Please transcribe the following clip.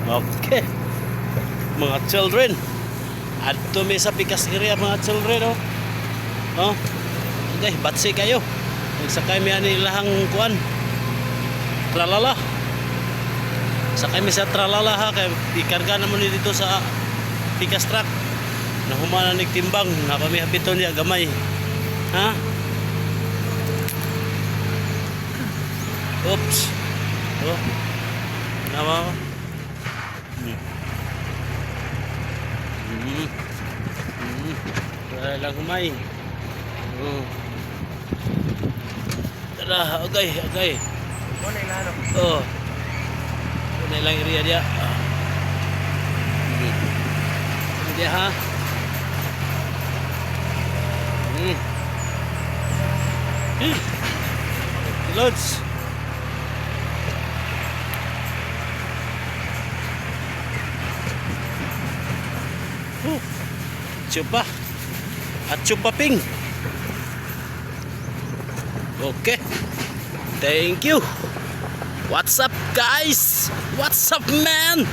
Okay, mga children, adto mi sa pikas area mga children, oh. Oh. Okay, batsi kayo. Nagsakay mi ani lahang kuan. Tralala. Sakay mi sa tralala ha kay ikarga naman ni dito sa pikas truck. Nahuma na timbang, napamihapiton niya gamay. Ha? Oops. Oh. Nawa. Wala lang humay. Tara, agay, agay. Muna ilano. Oh. Wala lang area dia. Ini dia ha. Loads. Chupa. At chupa ping. Okay. Thank you. What's up guys? What's up man?